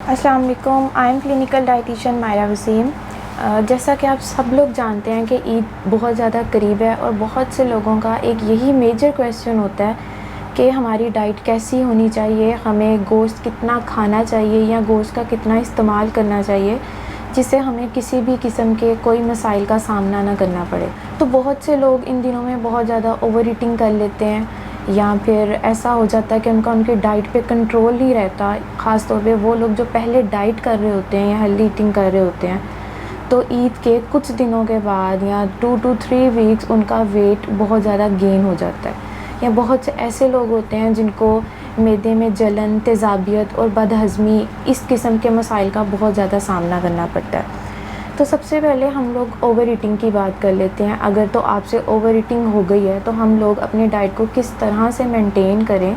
अस्सलाम वालेकुम। I am clinical dietitian Maira Waseem. जैसा कि आप सब लोग जानते हैं कि ईद बहुत ज़्यादा करीब है और बहुत से लोगों का एक यही मेजर क्वेश्चन होता है कि हमारी डाइट कैसी होनी चाहिए, हमें गोश्त कितना खाना चाहिए या गोश्त का कितना इस्तेमाल करना चाहिए जिससे हमें किसी भी किस्म के कोई मसाइल का सामना ना करना पड़े। तो बहुत से लोग इन दिनों में बहुत ज़्यादा ओवर ईटिंग कर लेते हैं या फिर ऐसा हो जाता है कि उनकी डाइट पे कंट्रोल नहीं रहता। ख़ास तौर पे वो लोग जो पहले डाइट कर रहे होते हैं या हेल्दी ईटिंग कर रहे होते हैं, तो ईद के कुछ दिनों के बाद या 2 to 3 वीक्स उनका वेट बहुत ज़्यादा गेन हो जाता है। या बहुत से ऐसे लोग होते हैं जिनको मैदे में जलन, तेज़ाबियत और बदहज़मी इस किस्म के मसाइल का बहुत ज़्यादा सामना करना पड़ता है। तो सबसे पहले हम लोग ओवर ईटिंग की बात कर लेते हैं। अगर तो आपसे ओवर ईटिंग हो गई है तो हम लोग अपनी डाइट को किस तरह से मेंटेन करें।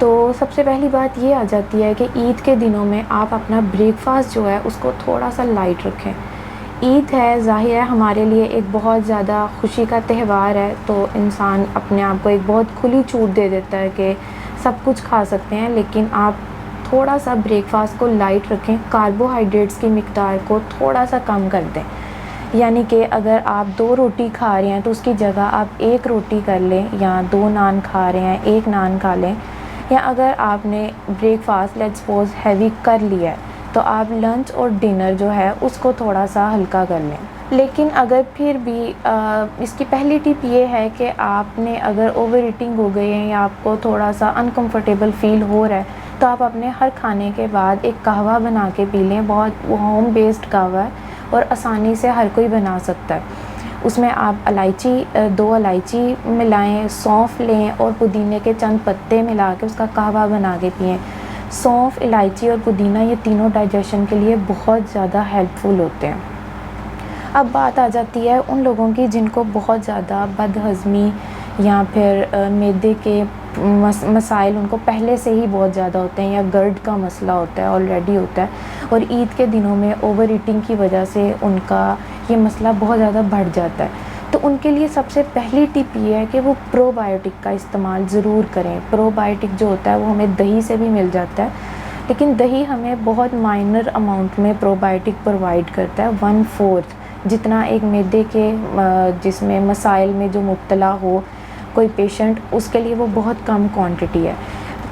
तो सबसे पहली बात ये आ जाती है कि ईद के दिनों में आप अपना ब्रेकफास्ट जो है उसको थोड़ा सा लाइट रखें। ईद है, ज़ाहिर है हमारे लिए एक बहुत ज़्यादा खुशी का त्यौहार है, तो इंसान अपने आप को एक बहुत खुली छूट दे देता है कि सब कुछ खा सकते हैं, लेकिन आप थोड़ा सा ब्रेकफास्ट को लाइट रखें। कार्बोहाइड्रेट्स की मिक़दार को थोड़ा सा कम कर दें, यानी कि अगर आप 2 रोटी खा रहे हैं तो उसकी जगह आप 1 रोटी कर लें, या 2 नान खा रहे हैं 1 नान खा लें। या अगर आपने ब्रेकफास्ट लेट्स सपोज़ हैवी कर लिया है तो आप लंच और डिनर जो है उसको थोड़ा सा हल्का कर लें। लेकिन अगर फिर भी इसकी पहली टिप ये है कि आपने अगर ओवर ईटिंग हो गई है या आपको थोड़ा सा अनकंफर्टेबल फ़ील हो रहा है तो आप अपने हर खाने के बाद एक कहवा बना के पी लें। बहुत वो होम बेस्ड कहवा है और आसानी से हर कोई बना सकता है। उसमें आप इलायची 2 इलायची मिलाएं, सौंफ लें और पुदीने के चंद पत्ते मिला के उसका कहवा बना के पिएँ। सौंफ, इलायची और पुदीना ये तीनों डाइजेशन के लिए बहुत ज़्यादा हेल्पफुल होते हैं। अब बात आ जाती है उन लोगों की जिनको बहुत ज़्यादा बदहज़मी या फिर मैदे के मसाइल उनको पहले से ही बहुत ज़्यादा होते हैं, या गर्ड का मसला होता है, ऑलरेडी होता है, और ईद के दिनों में ओवर ईटिंग की वजह से उनका ये मसला बहुत ज़्यादा बढ़ जाता है। तो उनके लिए सबसे पहली टिप ये है कि वो प्रोबायोटिक का इस्तेमाल ज़रूर करें। प्रोबायोटिक जो होता है वो हमें दही से भी मिल जाता है, लेकिन दही हमें बहुत माइनर अमाउंट में प्रोबायोटिक प्रोवाइड करता है, 1/4 जितना एक मैदे के जिसमें मसाइल में जो मुब्तला हो कोई पेशेंट, उसके लिए वो बहुत कम क्वांटिटी है।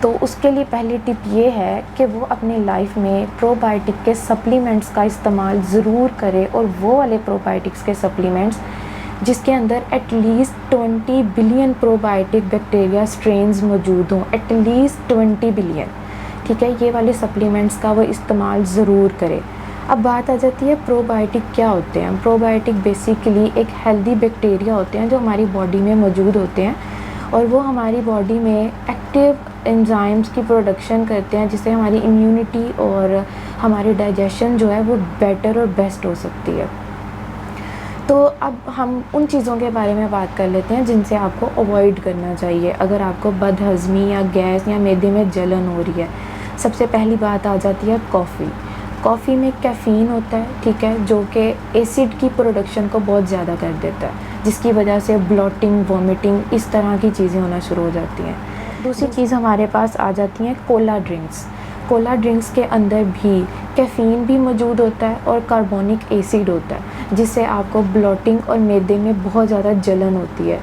तो उसके लिए पहली टिप ये है कि वो अपनी लाइफ में प्रोबायोटिक के सप्लीमेंट्स का इस्तेमाल ज़रूर करे, और वो वाले प्रोबायोटिक्स के सप्लीमेंट्स जिसके अंदर at least 20 billion probiotic bacteria strains मौजूद हों, एटलीस्ट 20 बिलियन। ठीक है, ये वाले सप्लीमेंट्स का वो इस्तेमाल ज़रूर करे। अब बात आ जाती है प्रोबायोटिक क्या होते हैं। प्रोबायोटिक बेसिकली एक हेल्दी बैक्टीरिया होते हैं जो हमारी बॉडी में मौजूद होते हैं, और वो हमारी बॉडी में एक्टिव एंजाइम्स की प्रोडक्शन करते हैं, जिससे हमारी इम्यूनिटी और हमारी डाइजेशन जो है वो बेटर और बेस्ट हो सकती है। तो अब हम उन चीज़ों के बारे में बात कर लेते हैं जिनसे आपको अवॉइड करना चाहिए अगर आपको बदहज़मी या गैस या मैदे में जलन हो रही है। सबसे पहली बात आ जाती है कॉफ़ी। कॉफ़ी में कैफ़ीन होता है, ठीक है, जो कि एसिड की प्रोडक्शन को बहुत ज़्यादा कर देता है, जिसकी वजह से ब्लॉटिंग, वॉमिटिंग इस तरह की चीज़ें होना शुरू हो जाती हैं। दूसरी चीज़ हमारे पास आ जाती हैं कोला ड्रिंक्स। कोला ड्रिंक्स के अंदर भी कैफ़ीन भी मौजूद होता है और कार्बोनिक एसिड होता है, जिससे आपको ब्लॉटिंग और मैदे में बहुत ज़्यादा जलन होती है।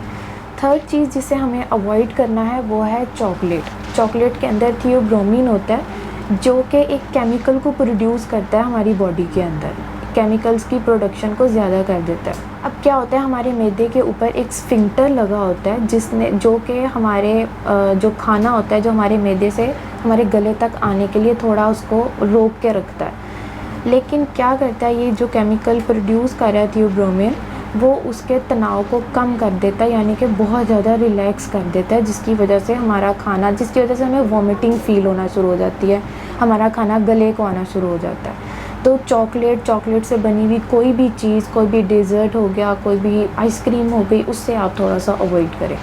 थर्ड चीज़ जिसे हमें अवॉइड करना है वो है चॉकलेट। चॉकलेट के अंदर थियोब्रोमीन होता है जो कि एक केमिकल को प्रोड्यूस करता है हमारी बॉडी के अंदर, केमिकल्स की प्रोडक्शन को ज़्यादा कर देता है। अब क्या होता है, हमारे मैदे के ऊपर एक स्फिंक्टर लगा होता है जिसने जो कि हमारे जो खाना होता है जो हमारे मैदे से हमारे गले तक आने के लिए थोड़ा उसको रोक के रखता है। लेकिन क्या करता है, ये जो केमिकल प्रोड्यूस कर रहा है थियोब्रोमीन, वो उसके तनाव को कम कर देता है, यानी कि बहुत ज़्यादा रिलैक्स कर देता है, जिसकी वजह से हमारा खाना, जिसकी वजह से हमें वॉमिटिंग फ़ील होना शुरू हो जाती है, हमारा खाना गले को आना शुरू हो जाता है। तो चॉकलेट से बनी हुई कोई भी चीज़, कोई भी डेज़र्ट हो गया, कोई भी आइसक्रीम हो गई, उससे आप थोड़ा सा अवॉइड करें।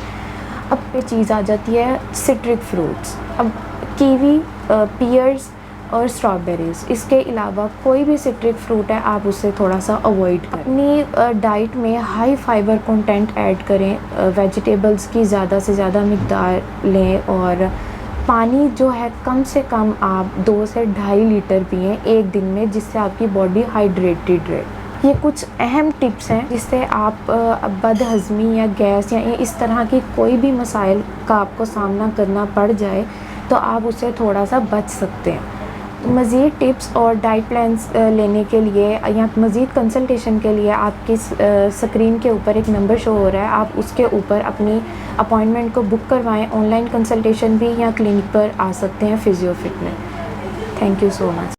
अब ये चीज़ आ जाती है सिट्रिक फ्रूट्स। अब कीवी, पियर्स और स्ट्रॉबेरीज़, इसके अलावा कोई भी सिट्रिक फ्रूट है आप उससे थोड़ा सा अवॉइड करें। अपनी डाइट में हाई फाइबर कंटेंट ऐड करें, वेजिटेबल्स की ज़्यादा से ज़्यादा मिक़दार लें, और पानी जो है कम से कम आप 2 से 2.5 लीटर पिएँ एक दिन में, जिससे आपकी बॉडी हाइड्रेटेड रहे। ये कुछ अहम टिप्स हैं जिससे आप बदहज़मी या गैस या इस तरह की कोई भी मसाइल का आपको सामना करना पड़ जाए तो आप उससे थोड़ा सा बच सकते हैं। मज़ीद टिप्स और डाइट प्लान्स लेने के लिए या मज़ीद कंसल्टेशन के लिए आपकी स्क्रीन के ऊपर एक नंबर शो हो रहा है, आप उसके ऊपर अपनी अपॉइंटमेंट को बुक करवाएं। ऑनलाइन कंसल्टेशन भी या क्लिनिक पर आ सकते हैं फिजियोफिट में। Thank you so much.